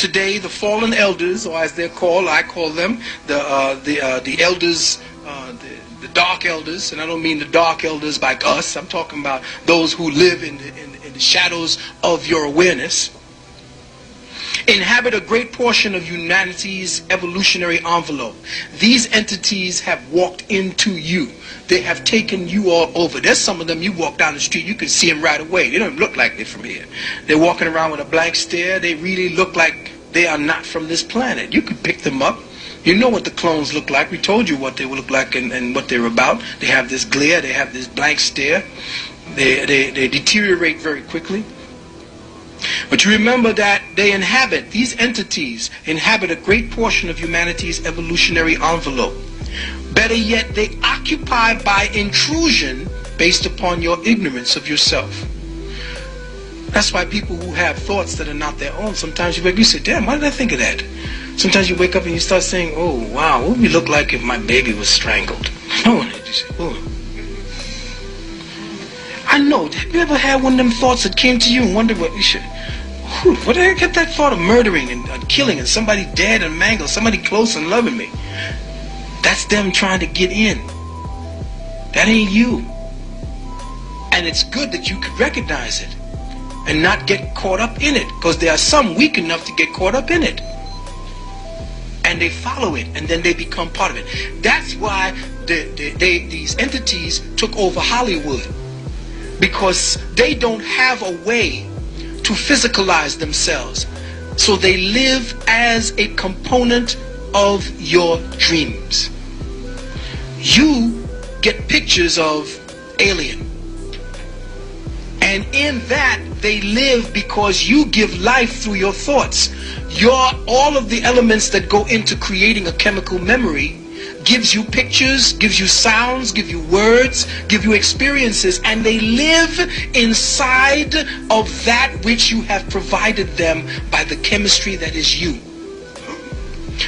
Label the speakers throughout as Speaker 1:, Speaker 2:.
Speaker 1: Today, the fallen elders, or as they're called, I call them the elders, the dark elders, and I don't mean the dark elders like us. I'm talking about those who live in the shadows of your awareness, inhabit a great portion of humanity's evolutionary envelope. These entities have walked into you. They have taken you all over. There's some of them, you walk down the street, you can see them right away. They don't look like they're from here. They're walking around with a blank stare. They really look like they are not from this planet. You can pick them up. You know what the clones look like. We told you what they look like and what they're about. They have this glare. They have this blank stare. They deteriorate very quickly. But you remember that these entities inhabit a great portion of humanity's evolutionary envelope. Better yet, they occupy by intrusion based upon your ignorance of yourself. That's why people who have thoughts that are not their own, sometimes you say, damn, why did I think of that? Sometimes you wake up and you start saying, oh, wow, what would we look like if my baby was strangled? Oh. I know. Have you ever had one of them thoughts that came to you and wondered what you should... Where did I get that thought of murdering and killing and somebody dead and mangled, somebody close and loving me? That's them trying to get in. That ain't you. And it's good that you could recognize it and not get caught up in it, because there are some weak enough to get caught up in it. And they follow it, and then they become part of it. That's why these entities took over Hollywood, because they don't have a way to physicalize themselves. So they live as a component of your dreams. You get pictures of alien. And in that, they live because you give life through your thoughts. All of the elements that go into creating a chemical memory gives you pictures, gives you sounds, give you words, give you experiences, and they live inside of that which you have provided them by the chemistry that is you.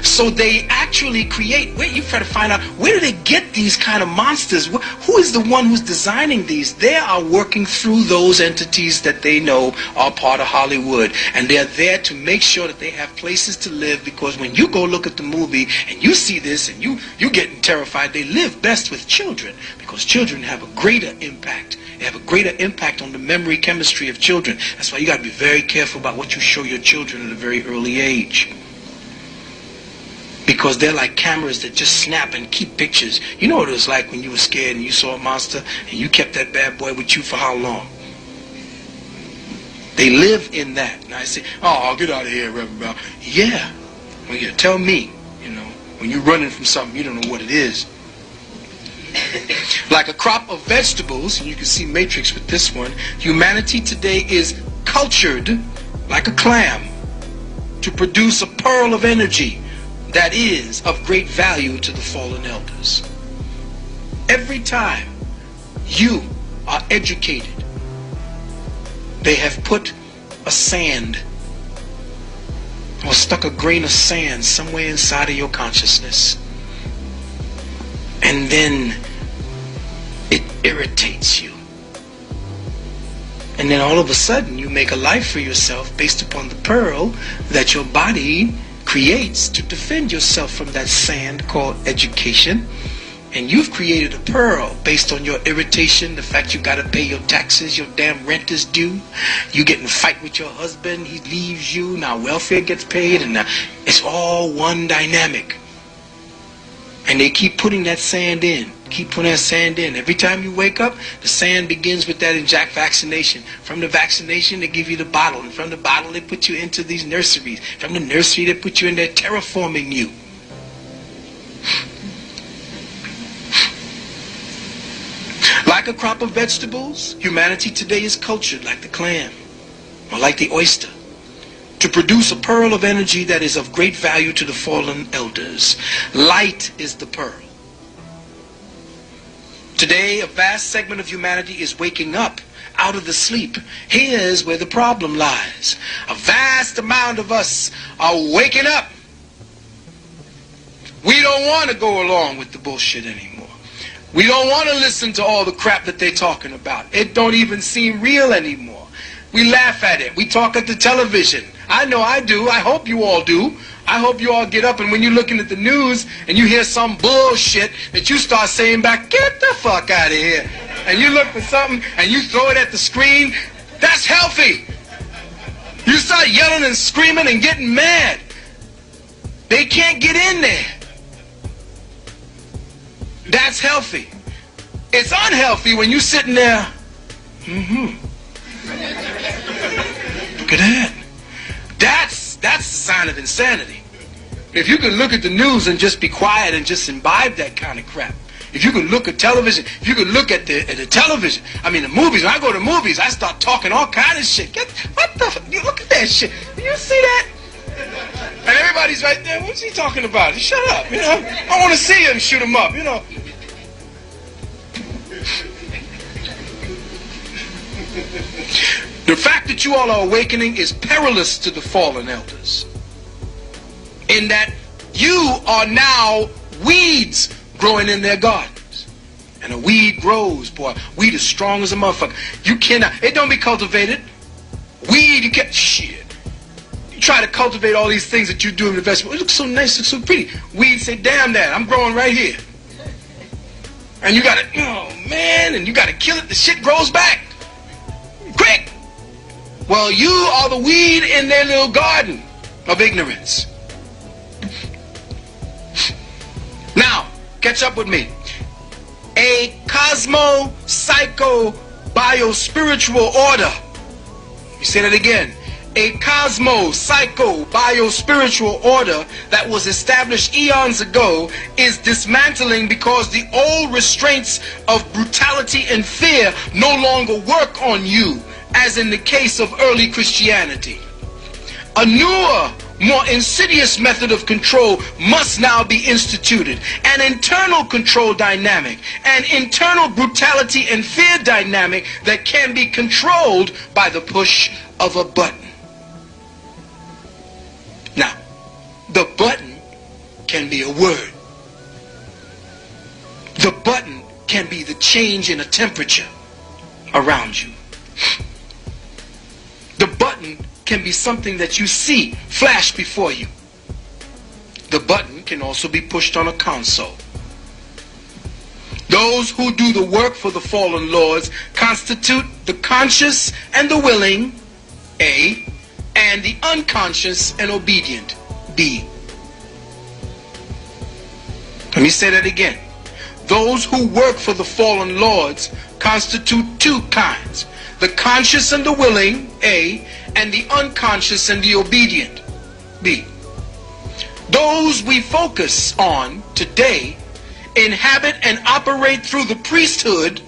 Speaker 1: So they actually create, you try to find out, where do they get these kind of monsters? Who is the one who's designing these? They are working through those entities that they know are part of Hollywood. And they're there to make sure that they have places to live, because when you go look at the movie and you see this and you're getting terrified, they live best with children, because children have a greater impact. They have a greater impact on the memory chemistry of children. That's why you got to be very careful about what you show your children at a very early age. Because they're like cameras that just snap and keep pictures. You know what it was like when you were scared and you saw a monster and you kept that bad boy with you for how long? They live in that. And I say, oh, get out of here, Reverend Bell. Yeah. Well, yeah, tell me, when you're running from something, you don't know what it is. Like a crop of vegetables, and you can see Matrix with this one, humanity today is cultured like a clam to produce a pearl of energy that is of great value to the fallen elders. Every time you are educated, they have put a sand or stuck a grain of sand somewhere inside of your consciousness, and then it irritates you, and then all of a sudden you make a life for yourself based upon the pearl that your body creates to defend yourself from that sand called education. And you've created a pearl based on your irritation, the fact you got to pay your taxes, your damn rent is due, you get in a fight with your husband, he leaves you, now welfare gets paid, and now it's all one dynamic. And they keep putting that sand in. Keep putting that sand in. Every time you wake up, the sand begins with that inject vaccination. From the vaccination, they give you the bottle. And from the bottle, they put you into these nurseries. From the nursery, they put you in there terraforming you. Like a crop of vegetables, humanity today is cultured like the clam or like the oyster to produce a pearl of energy that is of great value to the fallen elders. Light is the pearl. Today, a vast segment of humanity is waking up out of the sleep. Here's where the problem lies. A vast amount of us are waking up. We don't want to go along with the bullshit anymore. We don't want to listen to all the crap that they're talking about. It don't even seem real anymore. We laugh at it. We talk at the television. I know I do. I hope you all do. I hope you all get up and when you're looking at the news and you hear some bullshit that you start saying back, get the fuck out of here. And you look for something and you throw it at the screen. That's healthy. You start yelling and screaming and getting mad. They can't get in there. That's healthy. It's unhealthy when you're sitting there. Look at that. That's a sign of insanity. If you can look at the news and just be quiet and just imbibe that kind of crap. If you can look at television, if you can look at the television, I mean the movies. When I go to movies, I start talking all kind of shit. What the fuck? You look at that shit. Do you see that? And everybody's right there. What's he talking about? Shut up, you know. I want to see him shoot him up, you know. The fact that you all are awakening is perilous to the fallen elders. In that you are now weeds growing in their gardens. And a weed grows, boy. Weed is strong as a motherfucker. You cannot, it don't be cultivated. Weed, you can't, shit. You try to cultivate all these things that you do in the vegetable. It looks so nice, it looks so pretty. Weeds say, damn that, I'm growing right here. And you gotta, oh man, and you gotta kill it, the shit grows back. Quick! Well, you are the weed in their little garden of ignorance. Now, catch up with me. A cosmo-psycho-bio-spiritual order. You say that again. A cosmo-psycho-bio-spiritual order that was established eons ago is dismantling because the old restraints of brutality and fear no longer work on you, as in the case of early Christianity. A newer, more insidious method of control must now be instituted. An internal control dynamic, an internal brutality and fear dynamic that can be controlled by the push of a button. Now, the button can be a word. The button can be the change in a temperature around you. The button can be something that you see flash before you. The button can also be pushed on a console. Those who do the work for the fallen lords constitute the conscious and the willing, A, and the unconscious and obedient, B. Let me say that again. Those who work for the fallen lords constitute two kinds. The conscious and the willing, A, and the unconscious and the obedient, B. Those we focus on today inhabit and operate through the priesthood.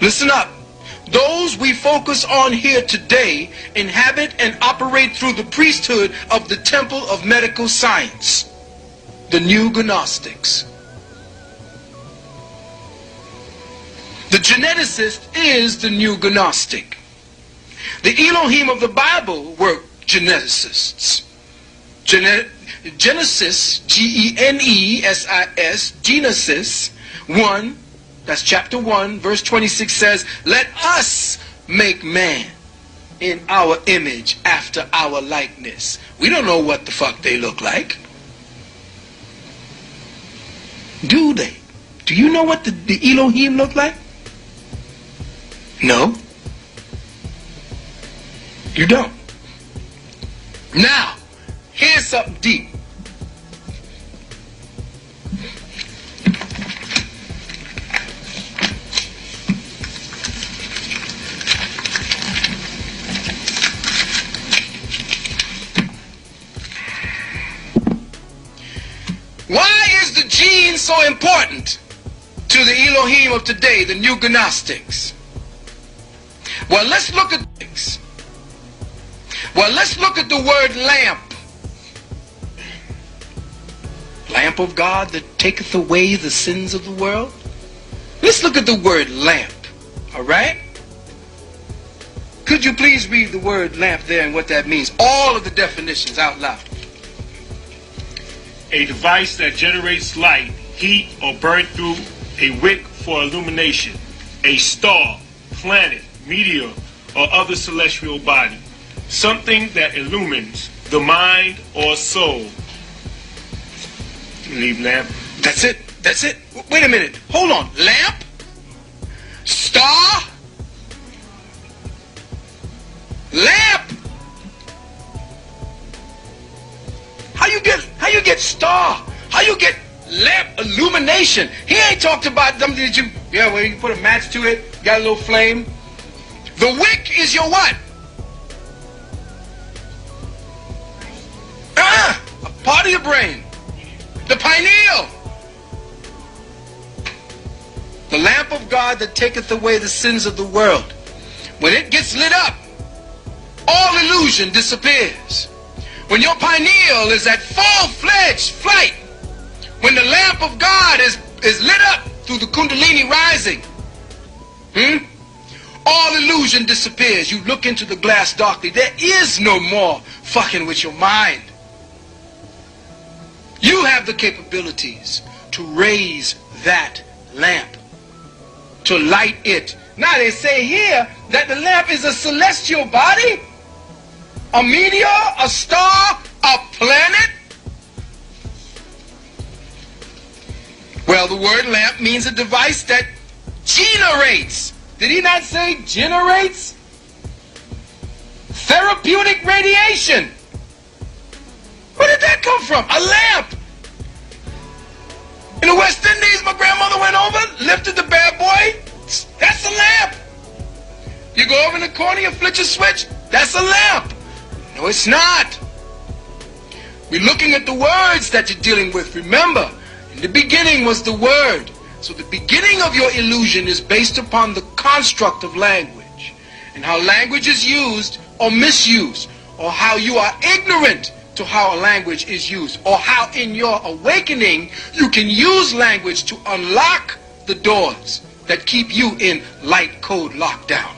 Speaker 1: Listen up. Those we focus on here today inhabit and operate through the priesthood of the temple of medical science, the new Gnostics. The geneticist is the new Gnostic. The Elohim of the Bible were geneticists. Genesis, Genesis, Genesis 1, that's chapter 1, verse 26 says, let us make man in our image after our likeness. We don't know what the fuck they look like. Do they? Do you know what the Elohim look like? No. You don't. Now, here's something deep. Why is the gene so important to the Elohim of today, the new Gnostics? Well, let's look at things. Well, let's look at the word lamp. Lamp of God that taketh away the sins of the world. Let's look at the word lamp. All right? Could you please read the word lamp there and what that means? All of the definitions out loud.
Speaker 2: A device that generates light, heat, or burn through a wick for illumination. A star, planet, meteor, or other celestial body. something that illumines the mind or soul. Leave lamp.
Speaker 1: That's it. That's it. Wait a minute. Hold on. Lamp? Star? Lamp? How you get star? How you get lamp illumination? He ain't talked about something that where you put a match to it, got a little flame. The wick is your what? A part of your brain. The pineal. The lamp of God that taketh away the sins of the world. When it gets lit up, all illusion disappears. When your pineal is at full-fledged flight, when the lamp of God is lit up through the Kundalini rising, all illusion disappears. You look into the glass darkly. There is no more fucking with your mind. You have the capabilities to raise that lamp, to light it. Now they say here that the lamp is a celestial body, a meteor, a star, a planet. Well, the word lamp means a device that generates. Did he not say generates? Therapeutic radiation. Where did that come from? A lamp. In the West Indies, my grandmother went over, lifted the bad boy. That's a lamp. You go over in the corner, you flick a switch. That's a lamp. No, it's not. We're looking at the words that you're dealing with. Remember, in the beginning was the word. So the beginning of your illusion is based upon the construct of language and how language is used or misused, or how you are ignorant to how a language is used, or how in your awakening you can use language to unlock the doors that keep you in light code lockdown.